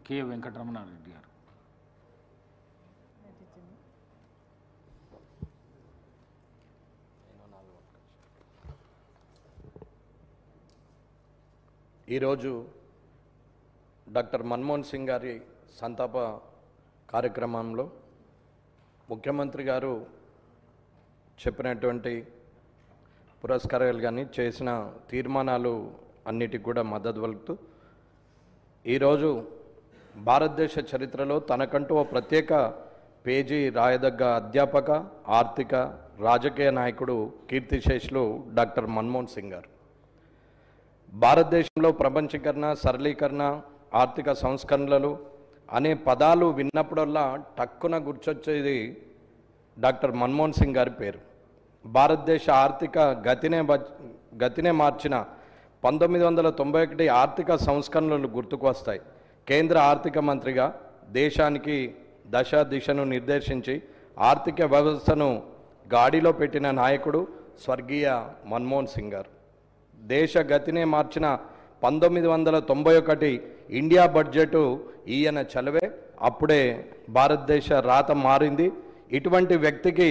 K Venkataramana Reddy గారు. ఈరోజు doctor Manmohan Singh గారి సంతాప కార్యక్రమంలో ముఖ్యమంత్రి గారు చెప్పినటువంటి పురస్కారాలు కానీ చేసిన తీర్మానాలు అన్నిటికి కూడా మద్దతు పలుకుతూ ఈరోజు భారతదేశ చరిత్రలో తనకంటూ ఓ ప్రత్యేక పేజీ రాయదగ్గ అధ్యాపక, ఆర్థిక, రాజకీయ నాయకుడు, కీర్తిశేషులు డాక్టర్ మన్మోహన్ సింగ్ గారు. భారతదేశంలో ప్రపంచీకరణ, సరళీకరణ, ఆర్థిక సంస్కరణలు అనే పదాలు విన్నప్పుడల్లా టక్కున గుర్తొచ్చేది డాక్టర్ మన్మోహన్ సింగ్ గారి పేరు. భారతదేశ ఆర్థిక గతినే మార్చిన 1991 ఆర్థిక సంస్కరణలు గుర్తుకు వస్తాయి. కేంద్ర ఆర్థిక మంత్రిగా దేశానికి దిశను నిర్దేశించి ఆర్థిక వ్యవస్థను గాడిలో పెట్టిన నాయకుడు స్వర్గీయ మన్మోహన్ సింగ్ గారు. దేశ గతినే మార్చిన 1991 ఇండియా బడ్జెట్ ఈయన చలవే. అప్పుడే భారతదేశ రాత మారింది. ఇటువంటి వ్యక్తికి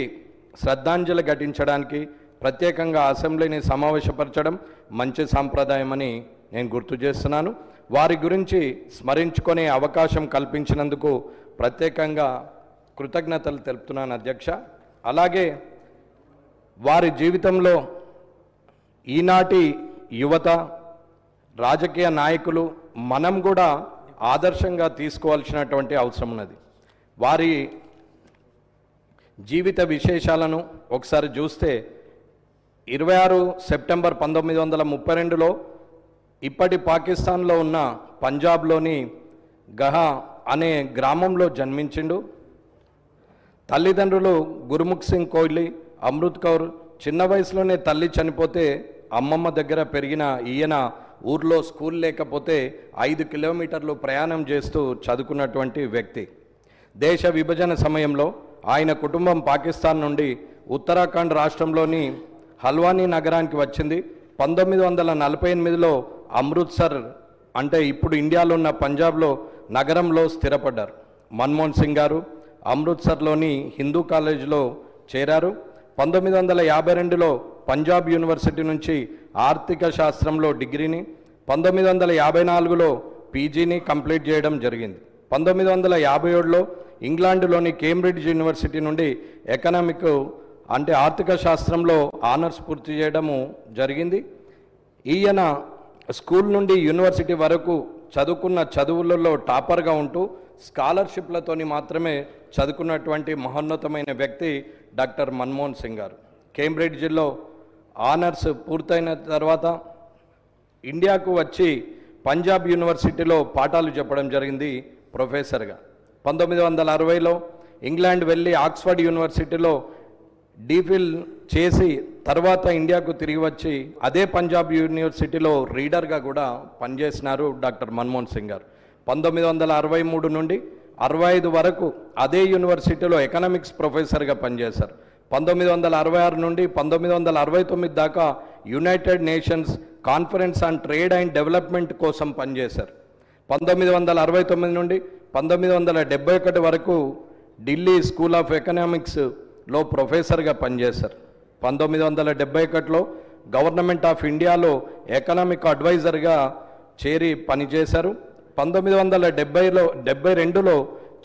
శ్రద్ధాంజలి ఘటించడానికి ప్రత్యేకంగా అసెంబ్లీని సమావేశపరచడం మంచి సాంప్రదాయమని నేను గుర్తు చేస్తున్నాను. వారి గురించి స్మరించుకునే అవకాశం కల్పించినందుకు ప్రత్యేకంగా కృతజ్ఞతలు తెలుపుతున్నాను అధ్యక్ష. అలాగే వారి జీవితంలో ఈనాటి యువత, రాజకీయ నాయకులు మనం కూడా ఆదర్శంగా తీసుకోవాల్సినటువంటి అవసరం ఉన్నది. వారి జీవిత విశేషాలను ఒకసారి చూస్తే 26 సెప్టెంబర్ 1932లో ఇప్పటి పాకిస్తాన్లో ఉన్న పంజాబ్లోని గహా అనే గ్రామంలో జన్మించిండు. తల్లిదండ్రులు గురుముఖ్ సింగ్ కోహ్లీ, అమృత్ కౌర్. చిన్న వయసులోనే తల్లి చనిపోతే అమ్మమ్మ దగ్గర పెరిగిన ఈయన ఊర్లో స్కూల్ లేకపోతే 5 కిలోమీటర్లు ప్రయాణం చేస్తూ చదువుకున్నటువంటి వ్యక్తి. దేశ విభజన సమయంలో ఆయన కుటుంబం పాకిస్తాన్ నుండి ఉత్తరాఖండ్ రాష్ట్రంలోని హల్వానీ నగరానికి వచ్చింది. 1948లో అమృత్సర్ అంటే ఇప్పుడు ఇండియాలో ఉన్న పంజాబ్లో నగరంలో స్థిరపడ్డారు. మన్మోహన్ సింగ్ గారు అమృత్సర్లోని హిందూ కాలేజీలో చేరారు. 1952లో పంజాబ్ యూనివర్సిటీ నుంచి ఆర్థిక శాస్త్రంలో డిగ్రీని, 1954లో పీజీని కంప్లీట్ చేయడం జరిగింది. 1957లో ఇంగ్లాండ్లోని కేంబ్రిడ్జ్ యూనివర్సిటీ నుండి ఎకనామిక్ అంటే ఆర్థిక శాస్త్రంలో ఆనర్స్ పూర్తి చేయడము జరిగింది. ఈయన స్కూల్ నుండి యూనివర్సిటీ వరకు చదువుకున్న చదువులలో టాపర్గా ఉంటూ స్కాలర్షిప్లతోని మాత్రమే చదువుకున్నటువంటి మహోన్నతమైన వ్యక్తి డాక్టర్ మన్మోహన్ సింగ్ గారు. కేంబ్రిడ్జ్లో ఆనర్స్ పూర్తయిన తర్వాత ఇండియాకు వచ్చి పంజాబ్ యూనివర్సిటీలో పాఠాలు చెప్పడం జరిగింది ప్రొఫెసర్గా. 1960లో ఇంగ్లాండ్ వెళ్ళి ఆక్స్ఫర్డ్ యూనివర్సిటీలో డీఫిల్ చేసి తర్వాత ఇండియాకు తిరిగి వచ్చి అదే పంజాబ్ యూనివర్సిటీలో రీడర్గా కూడా పనిచేసినారు డాక్టర్ మన్మోహన్ సింగ్ గారు. 1963 నుండి 65 వరకు అదే యూనివర్సిటీలో ఎకనామిక్స్ ప్రొఫెసర్గా పనిచేశారు. 1966 నుండి 1969 దాకా United nations conference on trade and development కోసం పనిచేశారు. 1969 నుండి 1971 వరకు ఢిల్లీ స్కూల్ ఆఫ్ ఎకనామిక్స్లో ప్రొఫెసర్గా పనిచేశారు. 1971లో గవర్నమెంట్ ఆఫ్ ఇండియాలో ఎకనామిక్ అడ్వైజర్గా చేరి పనిచేశారు. 1972లో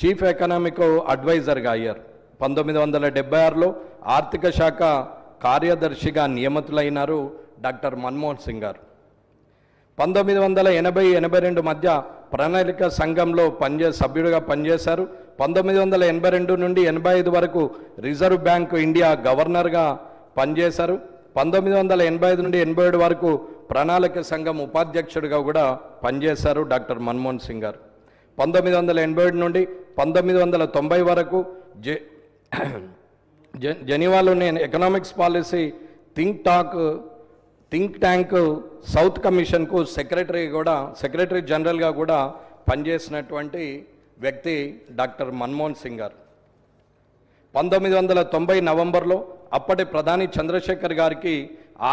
చీఫ్ ఎకనామిక్ అడ్వైజర్గా అయ్యారు. 1976లో ఆర్థిక శాఖ కార్యదర్శిగా నియమితులైనారు డాక్టర్ మన్మోహన్ సింగ్ గారు. 1980-82 మధ్య ప్రణాళిక సంఘంలో సభ్యుడిగా పనిచేశారు. 1982 నుండి 85 వరకు రిజర్వ్ బ్యాంక్ ఇండియా గవర్నర్గా పనిచేశారు. 1985 నుండి 87 వరకు ప్రణాళిక సంఘం ఉపాధ్యక్షుడిగా కూడా పనిచేశారు డాక్టర్ మన్మోహన్ సింగ్ గారు. 1987 నుండి 1990 వరకు జెనీవాలోని economics policy think tank south కమిషన్కు సెక్రటరీ జనరల్గా కూడా పనిచేసినటువంటి వ్యక్తి డాక్టర్ మన్మోహన్ సింగ్ గారు. 1990 నవంబర్లో అప్పటి ప్రధాని చంద్రశేఖర్ గారికి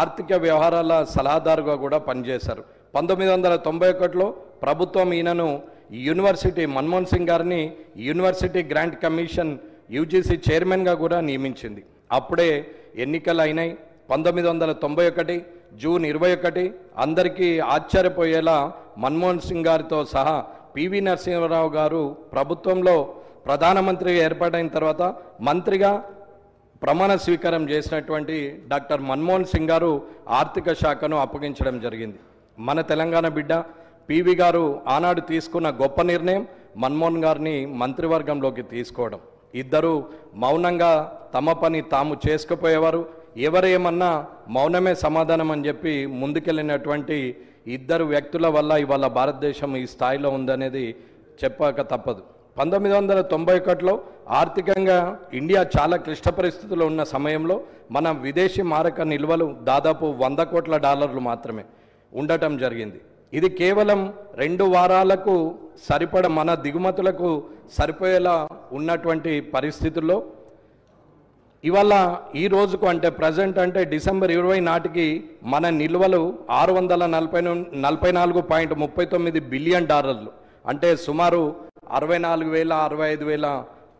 ఆర్థిక వ్యవహారాల సలహాదారుగా కూడా పనిచేశారు. 1991లో ప్రభుత్వం ఈయనను యూనివర్సిటీ మన్మోహన్ సింగ్ గారిని యూనివర్సిటీ గ్రాంట్ కమిషన్ యూజీసీ చైర్మన్గా కూడా నియమించింది. అప్పుడే ఎన్నికలు అయినాయి. 1991 జూన్ 21 అందరికీ ఆశ్చర్యపోయేలా మన్మోహన్ సింగ్ గారితో సహా పివి నరసింహారావు గారు ప్రభుత్వంలో ప్రధానమంత్రిగా ఏర్పాటైన తర్వాత మంత్రిగా ప్రమాణ స్వీకారం చేసినటువంటి డాక్టర్ మన్మోహన్ సింగ్ గారు ఆర్థిక శాఖను అప్పగించడం జరిగింది. మన తెలంగాణ బిడ్డ పివి గారు ఆనాడు తీసుకున్న గొప్ప నిర్ణయం మన్మోహన్ గారిని మంత్రివర్గంలోకి తీసుకోవడం. ఇద్దరు మౌనంగా తమ పని తాము చేసుకుపోయేవారు. ఎవరేమన్నా మౌనమే సమాధానం అని చెప్పి ముందుకెళ్ళినటువంటి ఇద్దరు వ్యక్తుల వల్ల ఇవాళ భారతదేశం ఈ స్థాయిలో ఉందనేది చెప్పక తప్పదు. 1991లో ఆర్థికంగా ఇండియా చాలా క్లిష్ట పరిస్థితుల్లో ఉన్న సమయంలో మన విదేశీ మారక నిల్వలు దాదాపు $100 కోట్ల మాత్రమే ఉండటం జరిగింది. ఇది కేవలం 2 వారాలకు సరిపడ మన దిగుమతులకు సరిపోయేలా ఉన్నటువంటి పరిస్థితుల్లో ఇవాళ ఈ రోజుకు అంటే ప్రజెంట్ అంటే డిసెంబర్ 20 నాటికి మన నిల్వలు $644.39 బిలియన్ అంటే సుమారు 64,000-65,000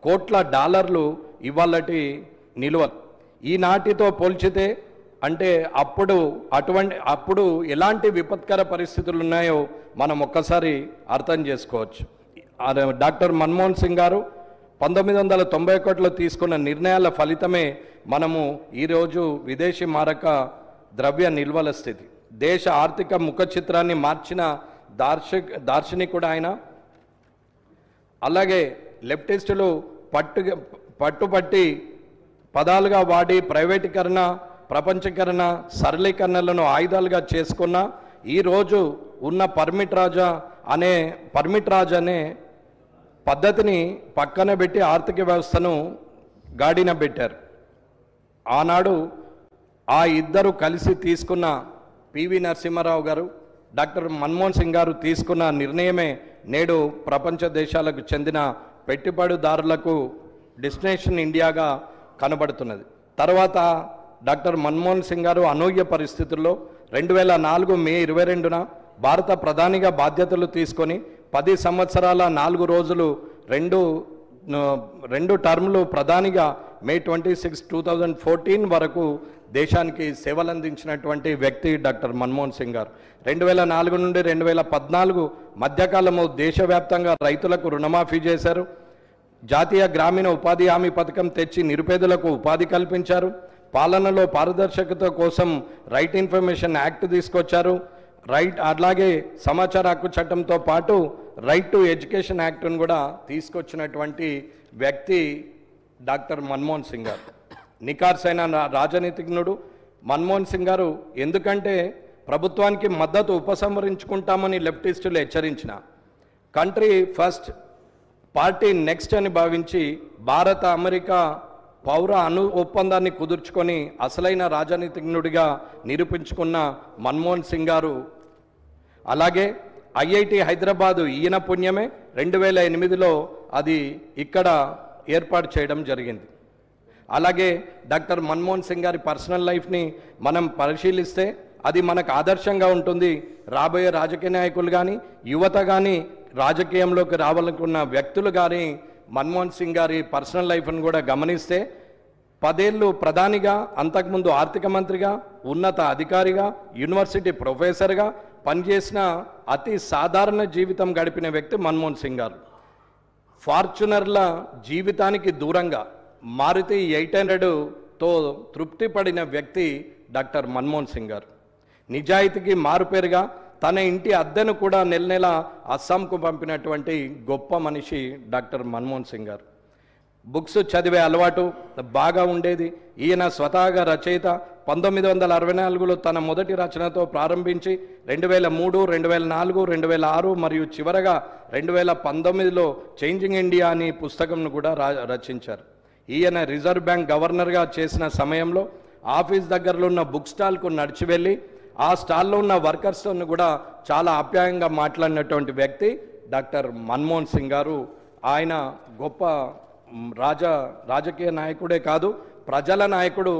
కోట్ల డాలర్లు ఇవాళటి నిల్వలు. ఈనాటితో పోల్చితే అంటే అప్పుడు ఎలాంటి విపత్కర పరిస్థితులు ఉన్నాయో మనం ఒక్కసారి అర్థం చేసుకోవచ్చు. డాక్టర్ మన్మోహన్ సింగ్ గారు 1991లో తీసుకున్న నిర్ణయాల ఫలితమే మనము ఈరోజు విదేశీ మారక ద్రవ్య నిల్వల స్థితి, దేశ ఆర్థిక ముఖ చిత్రాన్ని మార్చిన దార్శనికుడు ఆయన. అలాగే లెఫ్టిస్టులు పట్టుబట్టి పదాలుగా వాడి ప్రైవేటీకరణ, ప్రపంచీకరణ, సరళీకరణలను ఆయుధాలుగా చేసుకున్న ఈరోజు ఉన్న పర్మిట్ రాజ్ అనే పద్ధతిని పక్కన పెట్టి ఆర్థిక వ్యవస్థను గాడిన పెట్టారు. ఆనాడు ఆ ఇద్దరు కలిసి తీసుకున్న పివి నరసింహారావు గారు, డాక్టర్ మన్మోహన్ సింగ్ గారు తీసుకున్న నిర్ణయమే నేడు ప్రపంచ దేశాలకు చెందిన పెట్టుబడిదారులకు డెస్టినేషన్ ఇండియాగా కనబడుతున్నది. తర్వాత డాక్టర్ మన్మోహన్ సింగ్ గారు అనూహ్య పరిస్థితుల్లో 2004 మే 22న భారత ప్రధానిగా బాధ్యతలు తీసుకొని 10 సంవత్సరాల 4 రోజులు రెండు టర్ములు ప్రధానిగా మే 26, 2014 వరకు దేశానికి సేవలందించినటువంటి వ్యక్తి డాక్టర్ మన్మోహన్ సింగ్ గారు. 2004 నుండి 2014 మధ్యకాలము దేశవ్యాప్తంగా రైతులకు రుణమాఫీ చేశారు. జాతీయ గ్రామీణ ఉపాధి హామీ పథకం తెచ్చి నిరుపేదలకు ఉపాధి కల్పించారు. పాలనలో పారదర్శకత కోసం రైట్ ఇన్ఫర్మేషన్ యాక్ట్ తీసుకొచ్చారు. అలాగే సమాచార హక్కు చట్టంతో పాటు రైట్ టు ఎడ్యుకేషన్ యాక్ట్ను కూడా తీసుకొచ్చినటువంటి వ్యక్తి డాక్టర్ మన్మోహన్ సింగ్ గారు. నికార్సైన రాజనీతిజ్ఞుడు మన్మోహన్ సింగ్ గారు. ఎందుకంటే ప్రభుత్వానికి మద్దతు ఉపసంహరించుకుంటామని లెఫ్టిస్టులు హెచ్చరించిన కంట్రీ ఫస్ట్ పార్టీ నెక్స్ట్ అని భావించి భారత అమెరికా పౌర ఒప్పందాన్ని కుదుర్చుకొని అసలైన రాజనీతిజ్ఞుడిగా నిరూపించుకున్న మన్మోహన్ సింగ్ గారు. అలాగే ఐఐటి హైదరాబాదు ఈయన పుణ్యమే 2008లో అది ఇక్కడ ఏర్పాటు చేయడం జరిగింది. అలాగే డాక్టర్ మన్మోహన్ సింగ్ గారి పర్సనల్ లైఫ్ని మనం పరిశీలిస్తే అది మనకు ఆదర్శంగా ఉంటుంది. రాబోయే రాజకీయ నాయకులు కానీ యువత కానీ రాజకీయంలోకి రావాలనుకున్న వ్యక్తులు కానీ మన్మోహన్ సింగ్ గారి పర్సనల్ లైఫ్ను కూడా గమనిస్తే 10 ఏళ్ళు ప్రధానిగా, అంతకుముందు ఆర్థిక మంత్రిగా, ఉన్నత అధికారిగా, యూనివర్సిటీ ప్రొఫెసర్గా పనిచేసిన అతి సాధారణ జీవితం గడిపిన వ్యక్తి మన్మోహన్ సింగ్ గారు. ఫార్చునర్ల జీవితానికి దూరంగా మారుతి 800తో తృప్తి పడిన వ్యక్తి డాక్టర్ మన్మోహన్ సింగ్ గారు. నిజాయితీకి మారుపేరుగా తన ఇంటి అద్దెను కూడా నెల అస్సాంకు పంపినటువంటి గొప్ప మనిషి డాక్టర్ మన్మోహన్ సింగ్ గారు. బుక్స్ చదివే అలవాటు బాగా ఉండేది. ఈయన స్వతహాగా రచయిత. 1964లో తన మొదటి రచనతో ప్రారంభించి 2003, 2004, 2006 మరియు చివరగా 2019లో చేంజింగ్ ఇండియా అని పుస్తకంను కూడా రచించారు. ఈయన రిజర్వ్ బ్యాంక్ గవర్నర్గా చేసిన సమయంలో ఆఫీస్ దగ్గరలో ఉన్న బుక్ స్టాల్కు నడిచి వెళ్ళి ఆ స్టాల్లో ఉన్న వర్కర్స్తో కూడా చాలా ఆప్యాయంగా మాట్లాడినటువంటి వ్యక్తి డాక్టర్ మన్మోహన్ సింగ్ గారు. ఆయన గొప్ప రాజకీయ నాయకుడే కాదు, ప్రజల నాయకుడు.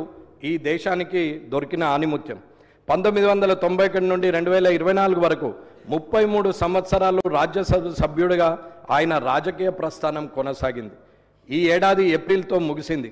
ఈ దేశానికి దొరికిన ఆనిముత్యం. 1991 నుండి 2024 వరకు 33 సంవత్సరాలు రాజ్యసభ సభ్యుడిగా ఆయన రాజకీయ ప్రస్థానం కొనసాగింది. ఈ ఏడాది ఏప్రిల్తో ముగిసింది.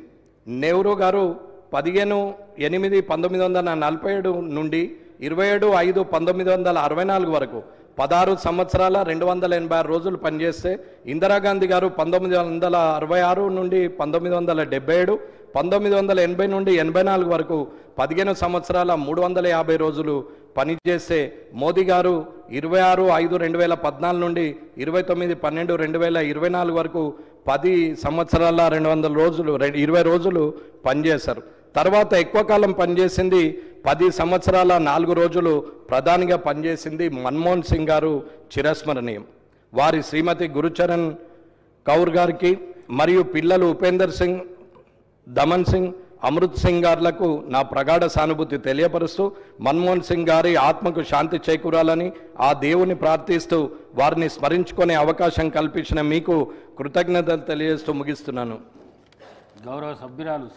నెహ్రూ గారు 15/8/1947 నుండి 27/5/1964 వరకు 16 సంవత్సరాల 286 రోజులు పనిచేస్తే, ఇందిరాగాంధీ గారు 1966 నుండి 1977, 1980 నుండి 84 వరకు 15 సంవత్సరాల 350 రోజులు పనిచేస్తే, మోదీ గారు 26/5/2014 నుండి 29/12/2024 వరకు 10 సంవత్సరాల 20 రోజులు పనిచేశారు. తర్వాత ఎక్కువ కాలం పనిచేసింది 10 సంవత్సరాల 4 రోజులు ప్రధానిగా పనిచేసింది మన్మోహన్ సింగ్ గారు చిరస్మరణీయం. వారి శ్రీమతి గురుచరణ్ కౌర్ గారికి మరియు పిల్లలు ఉపేందర్ సింగ్, దమన్ సింగ్, అమృత్ సింగ్ గారులకు నా ప్రగాఢ సానుభూతి తెలియపరుస్తూ, మన్మోహన్ సింగ్ గారి ఆత్మకు శాంతి చేకూరాలని ఆ దేవుని ప్రార్థిస్తూ వారిని స్మరించుకునే అవకాశం కల్పించిన మీకు కృతజ్ఞతలు తెలియజేస్తూ ముగిస్తున్నాను. గౌరవ సభ్యురాలు